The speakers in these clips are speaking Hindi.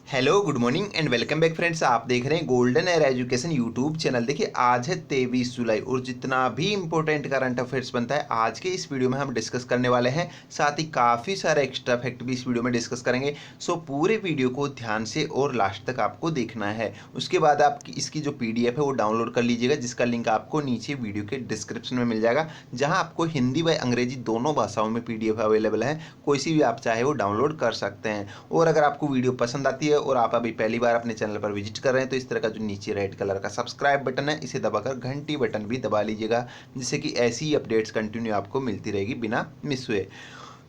Hello good morning and welcome back friends. आप देख रहे हैं golden air education YouTube channel. देखिए आज है 23 जुलाई और जितना भी इंपॉर्टेंट करंट अफेयर्स बनता है आज के इस वीडियो में हम डिस्कस करने वाले हैं। साथ ही काफ़ी सारे एक्स्ट्रा फैक्ट भी इस वीडियो में डिस्कस करेंगे। सो पूरे वीडियो को ध्यान से और लास्ट तक आपको देखना है। उसके बाद आप इसकी जो PDF है वो डाउनलोड कर लीजिएगा, जिसका लिंक आपको नीचे वीडियो के डिस्क्रिप्शन में मिल जाएगा, जहाँ आपको हिंदी व अंग्रेजी दोनों भाषाओं में PDF अवेलेबल है। कोई सी भी आप चाहे वो डाउनलोड कर सकते हैं। और अगर आपको वीडियो पसंद आती है और आप अभी पहली बार अपने चैनल पर विजिट कर रहे हैं तो इस तरह का जो नीचे रेड कलर का सब्सक्राइब बटन है इसे दबाकर घंटी बटन भी दबा लीजिएगा, जिससे कि ऐसी ही अपडेट्स कंटिन्यू आपको मिलती रहेगी बिना मिस हुए।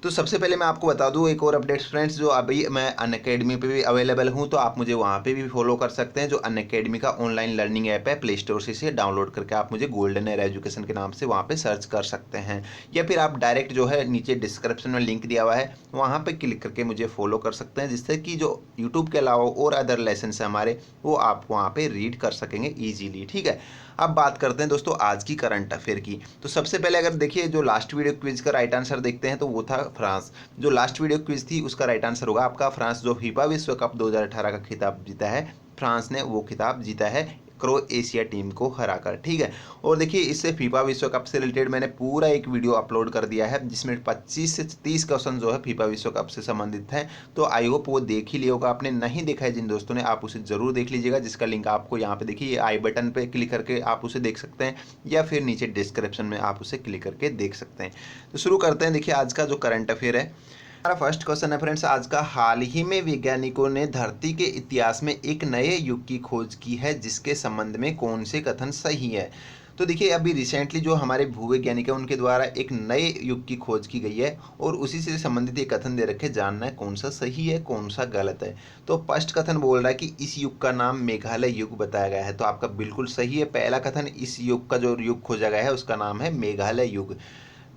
तो सबसे पहले मैं आपको बता दूं एक और अपडेट्स फ्रेंड्स, जो अभी मैं अनअकैडमी पे भी अवेलेबल हूं, तो आप मुझे वहां पे भी फॉलो कर सकते हैं। जो अनअकैडमी का ऑनलाइन लर्निंग ऐप है, प्ले स्टोर से इसे डाउनलोड करके आप मुझे गोल्डन एयर एजुकेशन के नाम से वहां पे सर्च कर सकते हैं, या फिर आप डायरेक्ट जो है नीचे डिस्क्रिप्शन में लिंक दिया हुआ है वहाँ पर क्लिक करके मुझे फॉलो कर सकते हैं, जिससे कि जो यूट्यूब के अलावा और अदर लेसन है हमारे वो आप वहाँ पर रीड कर सकेंगे ईजीली। ठीक है, अब बात करते हैं दोस्तों आज की करंट अफेयर की। तो सबसे पहले अगर देखिए जो लास्ट वीडियो क्विज का राइट आंसर देखते हैं तो वो था फ्रांस। जो लास्ट वीडियो क्विज थी उसका राइट आंसर होगा आपका फ्रांस। जो फीफा विश्व कप 2018 का खिताब जीता है, फ्रांस ने वो खिताब जीता है क्रोएशिया टीम को हराकर। ठीक है, और देखिए इससे फीफा विश्व कप से रिलेटेड मैंने पूरा एक वीडियो अपलोड कर दिया है, जिसमें 25 से 30 क्वेश्चन जो है फीफा विश्व कप से संबंधित हैं। तो आई होप वो देख ही लिया होगा। आपने नहीं देखा है जिन दोस्तों ने, आप उसे जरूर देख लीजिएगा, जिसका लिंक आपको यहाँ पे देखिए आई बटन पे क्लिक करके आप उसे देख सकते हैं, या फिर नीचे डिस्क्रिप्शन में आप उसे क्लिक करके देख सकते हैं। तो शुरू करते हैं। देखिए आज का जो करंट अफेयर है, हमारा फर्स्ट क्वेश्चन है फ्रेंड्स आज का। हाल ही में वैज्ञानिकों ने धरती के इतिहास में एक नए युग की खोज की है, जिसके संबंध में कौन से कथन सही है? तो देखिए अभी रिसेंटली जो हमारे भूवैज्ञानिक हैं उनके द्वारा एक नए युग की खोज की गई है, और उसी से संबंधित एक कथन दे रखे, जानना है कौन सा सही है कौन सा गलत है। तो फर्स्ट कथन बोल रहा है कि इस युग का नाम मेघालय युग बताया गया है, तो आपका बिल्कुल सही है। पहला कथन, इस युग का जो युग खोजा गया है उसका नाम है मेघालय युग।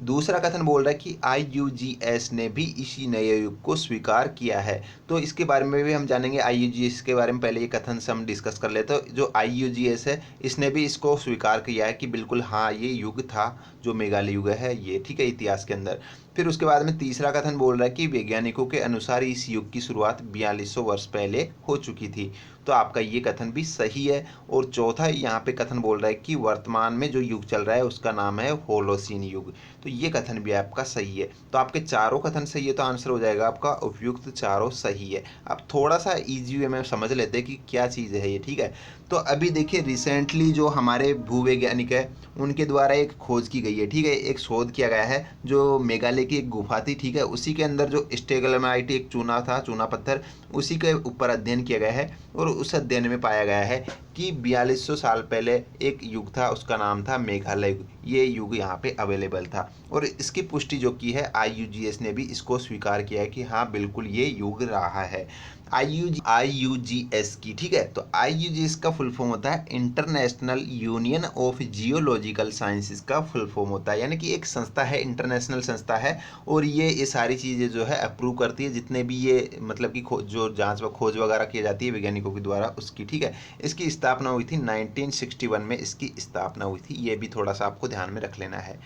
दूसरा कथन बोल रहा है कि IUGS ने भी इसी नए युग को स्वीकार किया है। तो इसके बारे में भी हम जानेंगे, IUGS के बारे में पहले ये कथन से हम डिस्कस कर लेते हैं। तो जो IUGS है इसने भी इसको स्वीकार किया है कि बिल्कुल हाँ ये युग था जो मेघालय युग है ये, ठीक है, इतिहास के अंदर। फिर उसके बाद में तीसरा कथन बोल रहा है कि वैज्ञानिकों के अनुसार इस युग की शुरुआत 4200 वर्ष पहले हो चुकी थी, तो आपका ये कथन भी सही है। और चौथा यहाँ पे कथन बोल रहा है कि वर्तमान में जो युग चल रहा है उसका नाम है होलोसीन युग, तो ये कथन भी आपका सही है। तो आपके चारों कथन सही है, तो आंसर हो जाएगा आपका उपयुक्त चारों सही है। अब थोड़ा सा इजी वे में समझ लेते हैं कि क्या चीज़ है ये। ठीक है, तो अभी देखिए रिसेंटली जो हमारे भूवैज्ञानिक है उनके द्वारा एक खोज की गई है। ठीक है, एक शोध किया गया है, जो मेघालय की एक गुफा थी, ठीक है, उसी के अंदर जो स्टेगलमाइट एक चूना था, चूना पत्थर, उसी के ऊपर अध्ययन किया गया है, और उस अध्ययन में पाया गया है कि 4200 साल पहले एक युग था, उसका नाम था मेघालय युग। ये युग यहाँ पे अवेलेबल था, और इसकी पुष्टि जो की है IUGS ने भी इसको स्वीकार किया है कि हाँ बिल्कुल ये युग रहा है। IUGS की, ठीक है, तो IUGS का फुल फॉर्म होता है international union of geological sciences का फुल फॉर्म होता है, यानी कि एक संस्था है, इंटरनेशनल संस्था है, और ये सारी चीज़ें जो है अप्रूव करती है, जितने भी ये मतलब कि जो जांच व खोज वगैरह की जाती है वैज्ञानिकों के द्वारा उसकी। ठीक है, इसकी स्थापना हुई थी 1961 में, इसकी स्थापना हुई थी, ये भी थोड़ा सा आपको ध्यान में रख लेना है।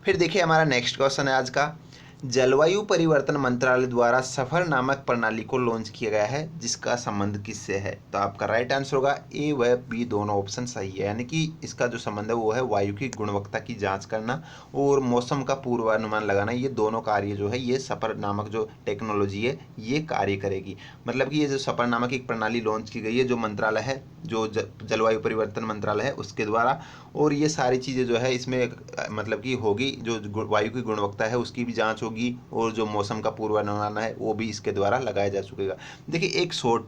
फिर देखिए हमारा नेक्स्ट क्वेश्चन है आज का। जलवायु परिवर्तन मंत्रालय द्वारा सफर नामक प्रणाली को लॉन्च किया गया है, जिसका संबंध किससे है? तो आपका राइट आंसर होगा ए व बी, दोनों ऑप्शन सही है। यानी कि इसका जो संबंध है वो है वायु की गुणवत्ता की जांच करना और मौसम का पूर्वानुमान लगाना। ये दोनों कार्य जो है ये सफर नामक जो टेक्नोलॉजी है ये कार्य करेगी। मतलब कि ये जो सफर नामक एक प्रणाली लॉन्च की गई है, जो मंत्रालय है, जो जलवायु परिवर्तन मंत्रालय है उसके द्वारा, और ये सारी चीज़ें जो है इसमें मतलब कि होगी, जो वायु की गुणवत्ता है उसकी भी जांच होगी, और जो मौसम का पूर्वानुमान है वो भी इसके द्वारा लगाया जा सकेगा। देखिए एक शॉर्ट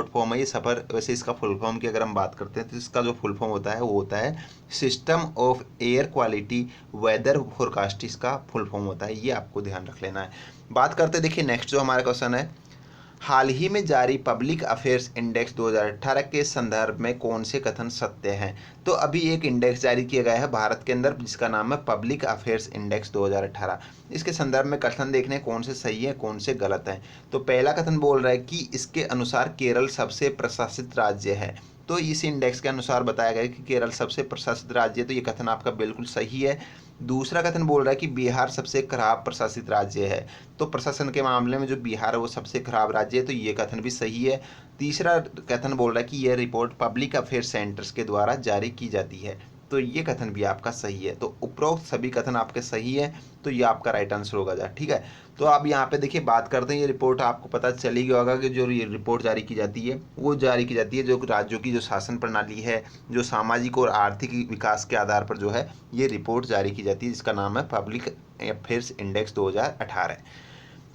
फॉर्म है ये सफ़र। वैसे इसका फुल फॉर्म की अगर हम बात करते हैं तो इसका जो फुल फॉर्म होता है वो होता है system of air quality weather forecast, इसका फुल फॉर्म होता है, ये आपको ध्यान रख लेना है। बात करते हैं, देखिए नेक्स्ट जो हमारा क्वेश्चन है, हाल ही में जारी पब्लिक अफेयर्स इंडेक्स 2018 के संदर्भ में कौन से कथन सत्य हैं? तो अभी एक इंडेक्स जारी किया गया है भारत के अंदर, जिसका नाम है पब्लिक अफेयर्स इंडेक्स 2018। इसके संदर्भ में कथन देखने कौन से सही है कौन से गलत हैं। तो पहला कथन बोल रहा है कि इसके अनुसार केरल सबसे प्रशासित राज्य है। तो इस इंडेक्स के अनुसार बताया गया है कि केरल सबसे प्रशासित राज्य है, तो ये कथन आपका बिल्कुल सही है। दूसरा कथन बोल रहा है कि बिहार सबसे खराब प्रशासित राज्य है, तो प्रशासन के मामले में जो बिहार है वो सबसे खराब राज्य है, तो ये कथन भी सही है। तीसरा कथन बोल रहा है कि यह रिपोर्ट पब्लिक अफेयर सेंटर्स के द्वारा जारी की जाती है, तो ये कथन भी आपका सही है। तो उपरोक्त सभी कथन आपके सही है, तो ये आपका राइट आंसर होगा। ठीक है, तो अब यहाँ पे देखिए बात करते हैं, ये रिपोर्ट आपको पता चली गया होगा कि जो ये रिपोर्ट जारी की जाती है वो जारी की जाती है जो राज्यों की जो शासन प्रणाली है, जो सामाजिक और आर्थिक विकास के आधार पर जो है ये रिपोर्ट जारी की जाती है, जिसका नाम है पब्लिक अफेयर्स इंडेक्स 2018।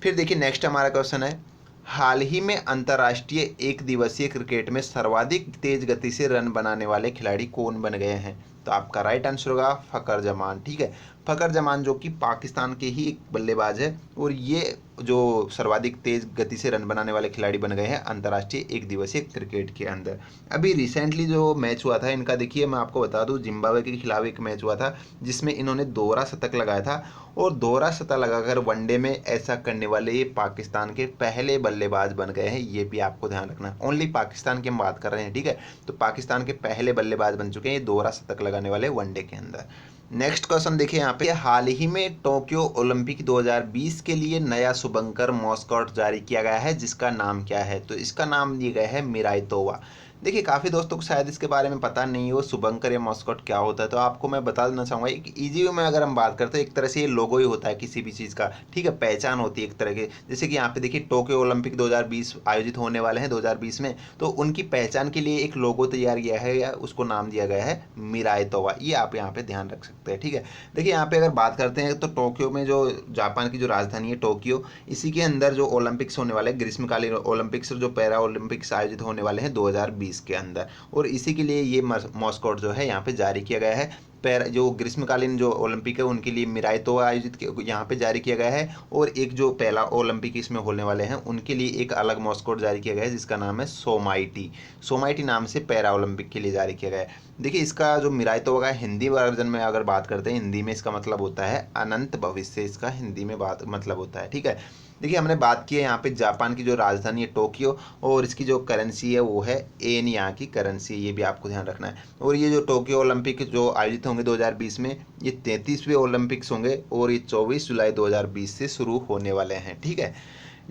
फिर देखिए नेक्स्ट हमारा क्वेश्चन है, हाल ही में अंतर्राष्ट्रीय एक दिवसीय क्रिकेट में सर्वाधिक तेज गति से रन बनाने वाले खिलाड़ी कौन बन गए हैं? तो आपका राइट आंसर होगा फ़खर जमान। ठीक है, फ़खर जमान जो कि पाकिस्तान के ही एक बल्लेबाज है, और ये जो सर्वाधिक तेज गति से रन बनाने वाले खिलाड़ी बन गए हैं अंतर्राष्ट्रीय एक दिवसीय क्रिकेट के अंदर। अभी रिसेंटली जो मैच हुआ था इनका, देखिए मैं आपको बता दूं, जिम्बाब्वे के खिलाफ एक मैच हुआ था जिसमें इन्होंने दोहरा शतक लगाया था, और दोहरा शतक लगाकर वनडे में ऐसा करने वाले ये पाकिस्तान के पहले बल्लेबाज बन गए हैं। ये भी आपको ध्यान रखना है, ओनली पाकिस्तान की हम बात कर रहे हैं। ठीक है, तो पाकिस्तान के पहले बल्लेबाज बन चुके हैं ये दोहरा शतक लगाने वाले वनडे के अंदर। नेक्स्ट क्वेश्चन देखिए यहाँ पे, हाल ही में टोक्यो ओलंपिक 2020 के लिए नया शुभंकर मॉस्कॉट जारी किया गया है, जिसका नाम क्या है? तो इसका नाम दिया गया है मिराई तोवा। देखिए काफ़ी दोस्तों को शायद इसके बारे में पता नहीं हो शुभंकर या मॉस्कॉट क्या होता है, तो आपको मैं बता देना चाहूँगा। एक ईजी वे में अगर हम बात करते हैं, एक तरह से ये लोगो ही होता है किसी भी चीज़ का। ठीक है, पहचान होती है एक तरह के, जैसे कि यहाँ पे देखिए टोक्यो ओलंपिक 2020 आयोजित होने वाले हैं 2020 में, तो उनकी पहचान के लिए एक लोगो तैयार किया है, या उसको नाम दिया गया है मिराई तोवा। ये आप यहाँ पे ध्यान रख सकते हैं। ठीक है, देखिए यहाँ पे अगर बात करते हैं तो टोक्यो में जो जापान की जो राजधानी है टोक्यो, इसी के अंदर जो ओलंपिक्स होने वाले ग्रीष्मकालीन ओलंपिक्स और जो पैरा ओलंपिक्स आयोजित होने वाले हैं 2020 के अंदर, और इसी के लिए ये मॉस्कॉट जो है यहाँ पे जारी किया गया है। जो ग्रीष्मकालीन जो ओलंपिक है उनके लिए मिराई तोवा आयोजित यहाँ पे जारी किया गया है, और एक जो पहला ओलंपिक इसमें होने वाले हैं उनके लिए एक अलग मॉस्कॉट जारी किया गया है, जिसका नाम है सोमाइटी। सोमाइटी नाम से पैरा ओलंपिक के लिए जारी किया गया है। देखिए इसका जो मिराई तोवा का हिंदी वर्जन में अगर बात करते हैं, हिंदी में इसका मतलब होता है अनंत भविष्य, इसका हिंदी में बात मतलब होता है। ठीक है, देखिए हमने बात की है यहाँ पे जापान की जो राजधानी है टोक्यो, और इसकी जो करेंसी है वो है एन, यहाँ की करेंसी, ये भी आपको ध्यान रखना है। और ये जो टोक्यो ओलंपिक जो आयोजित होंगे 2020 में, ये 33वें ओलंपिक्स होंगे, और ये 24 जुलाई 2020 से शुरू होने वाले हैं। ठीक है,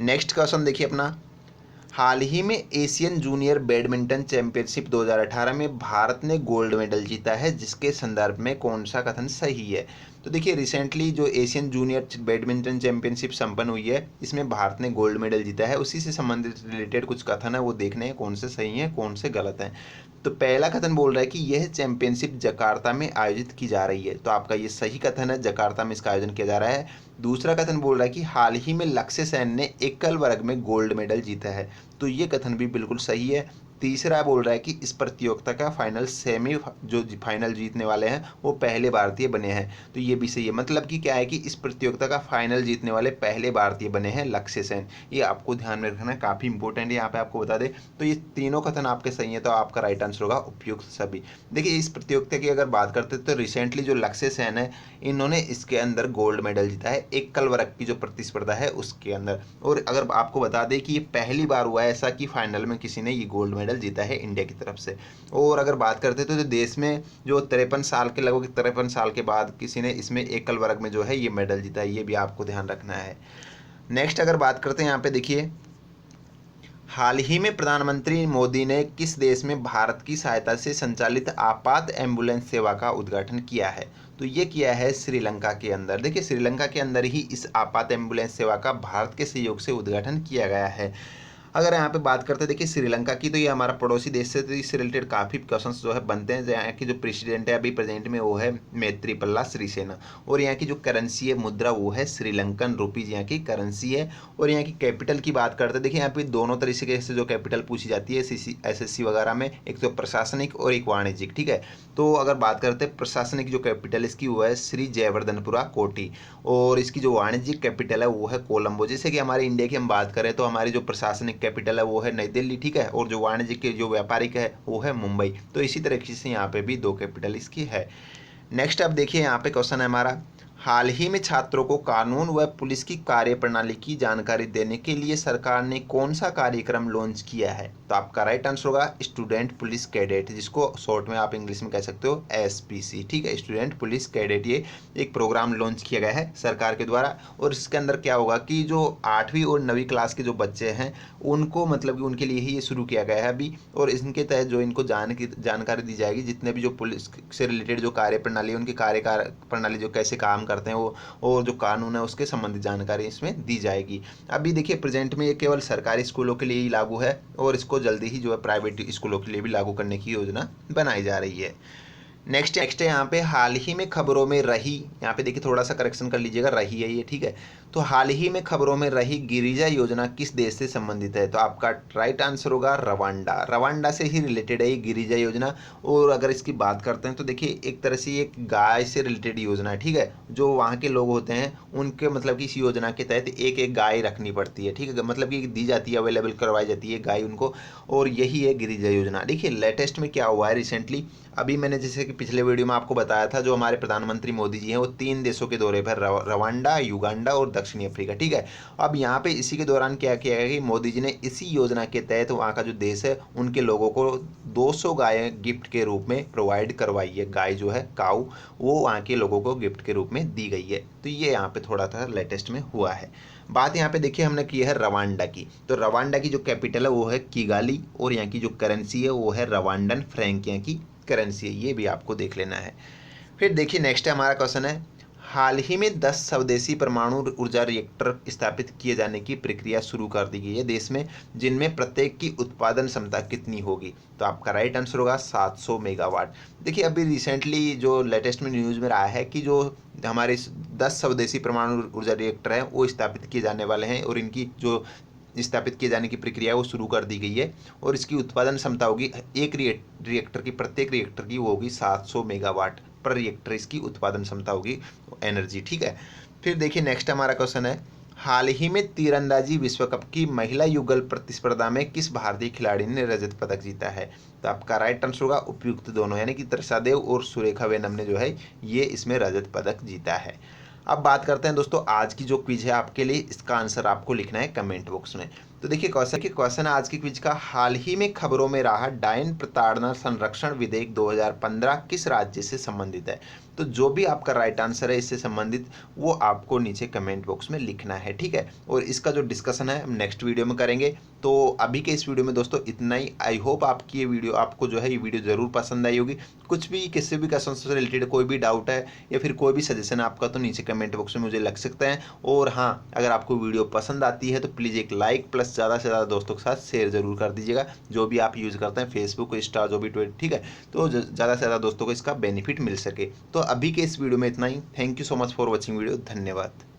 नेक्स्ट क्वेश्चन देखिए अपना, हाल ही में एशियन जूनियर बैडमिंटन चैंपियनशिप 2018 में भारत ने गोल्ड मेडल जीता है, जिसके संदर्भ में कौन सा कथन सही है? तो देखिए रिसेंटली जो एशियन जूनियर बैडमिंटन चैंपियनशिप संपन्न हुई है, इसमें भारत ने गोल्ड मेडल जीता है। उसी से संबंधित रिलेटेड कुछ कथन है, वो देखने हैं कौन से सही हैं कौन से गलत हैं। तो पहला कथन बोल रहा है कि यह चैंपियनशिप जकार्ता में आयोजित की जा रही है, तो आपका ये सही कथन है, जकार्ता में इसका आयोजन किया जा रहा है। दूसरा कथन बोल रहा है कि हाल ही में लक्ष्य सेन ने एकल वर्ग में गोल्ड मेडल जीता है, तो ये कथन भी बिल्कुल सही है। तीसरा बोल रहा है कि इस प्रतियोगिता का फाइनल सेमी जो फाइनल जीतने वाले हैं वो पहले भारतीय बने हैं, तो ये भी सही है। मतलब कि क्या है कि इस प्रतियोगिता का फाइनल जीतने वाले पहले भारतीय बने हैं लक्ष्य सेन, ये आपको ध्यान में रखना है, काफ़ी इंपॉर्टेंट है, यहाँ पे आपको बता दें। तो ये तीनों कथन आपके सही है, तो आपका राइट आंसर होगा उपयुक्त सभी। देखिए इस प्रतियोगिता की अगर बात करते हैं तो रिसेंटली जो लक्ष्य सेन है इन्होंने इसके अंदर गोल्ड मेडल जीता है, एकल वर्ग की जो प्रतिस्पर्धा है उसके अंदर। और अगर आपको बता दें कि ये पहली बार हुआ है ऐसा कि फाइनल में किसी ने ये गोल्ड मेडल जीता है इंडिया की तरफ से। और अगर बात करते हैं तो जो देश में जो 53 साल के लगभग 53 साल के बाद किसी ने इसमें एकल वर्ग में जो है ये मेडल जीता है, ये भी आपको ध्यान रखना है। नेक्स्ट अगर बात करते हैं यहाँ पे देखिए, हाल ही में प्रधानमंत्री मोदी ने किस देश में भारत की सहायता से संचालित आपात एम्बुलेंस सेवा का उद्घाटन किया है? तो ये किया है श्रीलंका के अंदर। देखिए श्रीलंका के अंदर ही इस आपात एम्बुलेंस सेवा का भारत के सहयोग से उद्घाटन किया गया है। अगर यहाँ पे बात करते हैं देखिए श्रीलंका की, तो ये हमारा पड़ोसी देश से, तो इससे रिलेटेड काफ़ी क्वेश्चंस जो है बनते हैं। यहाँ की जो प्रेसिडेंट है अभी प्रेजेंट में वो है मैत्रीपाला सिरिसेना, और यहाँ की जो करेंसी है मुद्रा वो है श्रीलंकन रुपीज यहाँ की करेंसी है। और यहाँ की कैपिटल की बात करते हैं, देखिए यहाँ पे दोनों तरीके से जो कैपिटल पूछी जाती है SSC वगैरह में, एक तो प्रशासनिक और एक वाणिज्यिक। ठीक है, तो अगर बात करते हैं प्रशासनिक जो कैपिटल इसकी वो है श्री जयवर्धनपुरा कोटी, और इसकी जो वाणिज्यिक कैपिटल है वो है कोलंबो। जैसे कि हमारे इंडिया की हम बात करें तो हमारी जो प्रशासनिक कैपिटल है वो है नई दिल्ली, ठीक है, और जो वाणिज्यिक के जो व्यापारिक है वो है मुंबई। तो इसी तरीके से यहाँ पे भी दो कैपिटल इसकी है। नेक्स्ट अब देखिए यहाँ पे क्वेश्चन है हमारा, हाल ही में छात्रों को कानून व पुलिस की कार्यप्रणाली की जानकारी देने के लिए सरकार ने कौन सा कार्यक्रम लॉन्च किया है? तो आपका राइट आंसर होगा स्टूडेंट पुलिस कैडेट, जिसको शॉर्ट में आप इंग्लिश में कह सकते हो एसपीसी। ठीक है, स्टूडेंट पुलिस कैडेट, ये एक प्रोग्राम लॉन्च किया गया है सरकार के द्वारा। और इसके अंदर क्या होगा कि जो 8वीं और 9वीं क्लास के जो बच्चे हैं उनको मतलब कि उनके लिए ही ये शुरू किया गया है अभी। और इनके तहत जो इनको जानकारी दी जाएगी, जितने भी जो पुलिस से रिलेटेड जो कार्यप्रणाली है, उनकी प्रणाली जो कैसे काम करते हैं वो, और जो कानून है उसके संबंधित जानकारी इसमें दी जाएगी। अभी देखिए प्रेजेंट में ये केवल सरकारी स्कूलों के लिए ही लागू है, और इसको जल्दी ही जो है प्राइवेट स्कूलों के लिए भी लागू करने की योजना बनाई जा रही है। नेक्स्ट है यहाँ पे हाल ही में खबरों में रही, यहाँ पे देखिए थोड़ा सा करेक्शन कर लीजिएगा, रही है ये, ठीक है। तो हाल ही में खबरों में रही गिरिजा योजना किस देश से संबंधित है? तो आपका राइट आंसर होगा रवांडा। रवांडा से ही रिलेटेड है ये गिरिजा योजना। और अगर इसकी बात करते हैं तो देखिए एक तरह से ये गाय से रिलेटेड योजना है, ठीक है। जो वहाँ के लोग होते हैं उनके मतलब कि इस योजना के तहत एक एक गाय रखनी पड़ती है, ठीक है, मतलब कि दी जाती है, अवेलेबल करवाई जाती है गाय उनको, और यही है गिरिजा योजना। देखिए लेटेस्ट में क्या हुआ है रिसेंटली, अभी मैंने जैसे कि पिछले वीडियो में आपको बताया था, जो हमारे प्रधानमंत्री मोदी जी हैं वो 3 देशों के दौरे पर, रवांडा, युगांडा और दक्षिणी अफ्रीका, ठीक है। अब यहाँ पे इसी के दौरान क्या किया गया कि मोदी जी ने इसी योजना के तहत वहाँ का जो देश है उनके लोगों को 200 गायें गिफ्ट के रूप में प्रोवाइड करवाई है। गाय जो है काऊ, वो वहाँ के लोगों को गिफ्ट के रूप में दी गई है। तो ये यहाँ पे थोड़ा सा लेटेस्ट में हुआ है। बात यहाँ पे देखिए हमने की है रवांडा की। तो रवांडा की जो कैपिटल है वो है किगाली, और यहाँ की जो करेंसी है वो है रवांडन फ्रैंक यहाँ की करेंसी है, ये भी आपको देख लेना है। फिर देखिए नेक्स्ट हमारा क्वेश्चन है, हाल ही में 10 स्वदेशी परमाणु ऊर्जा रिएक्टर स्थापित किए जाने की प्रक्रिया शुरू कर दी गई है देश में, जिनमें प्रत्येक की उत्पादन क्षमता कितनी होगी? तो आपका राइट आंसर होगा 700 मेगावाट। देखिए अभी रिसेंटली जो लेटेस्ट में न्यूज़ में रहा है कि जो हमारे 10 स्वदेशी परमाणु ऊर्जा रिएक्टर हैं वो स्थापित किए जाने वाले हैं, और इनकी जो स्थापित किए जाने की प्रक्रिया वो शुरू कर दी गई है। और इसकी उत्पादन क्षमता होगी एक रिएक्टर की, प्रत्येक रिएक्टर की वो होगी 700 मेगावाट पर रिएक्टर, इसकी उत्पादन क्षमता होगी एनर्जी, ठीक है। फिर देखिए नेक्स्ट हमारा क्वेश्चन है, हाल ही में तीरंदाजी विश्व कप की महिला युगल प्रतिस्पर्धा में किस भारतीय खिलाड़ी ने रजत पदक जीता है? तो आपका राइट आंसर होगा उपयुक्त दोनों, यानी कि त्रिषादेव और सुरेखा वेनम ने जो है ये इसमें रजत पदक जीता है। अब बात करते हैं दोस्तों आज की जो क्विज है आपके लिए, इसका आंसर आपको लिखना है कमेंट बॉक्स में। तो देखिए क्वेश्चन आज की क्विज का, हाल ही में खबरों में रहा डायन प्रताड़ना संरक्षण विधेयक 2015 किस राज्य से संबंधित है? तो जो भी आपका राइट आंसर है इससे संबंधित वो आपको नीचे कमेंट बॉक्स में लिखना है, ठीक है। और इसका जो डिस्कशन है हम नेक्स्ट वीडियो में करेंगे। तो अभी के इस वीडियो में दोस्तों इतना ही। आई होप आपकी ये वीडियो, आपको जो है ये वीडियो ज़रूर पसंद आई होगी। कुछ भी किसी भी क्वेश्चन से रिलेटेड कोई भी डाउट है या फिर कोई भी सजेशन है आपका, तो नीचे कमेंट बॉक्स में मुझे लग सकता है। और हाँ, अगर आपको वीडियो पसंद आती है तो प्लीज़ एक लाइक प्लस ज़्यादा से ज़्यादा दोस्तों के साथ शेयर ज़रूर कर दीजिएगा, जो भी आप यूज़ करते हैं फेसबुक, इंस्टा, जो भी ट्विटर, ठीक है। तो ज़्यादा से ज़्यादा दोस्तों को इसका बेनिफिट मिल सके। तो अभी के इस वीडियो में इतना ही। Thank you so much for watching video. धन्यवाद।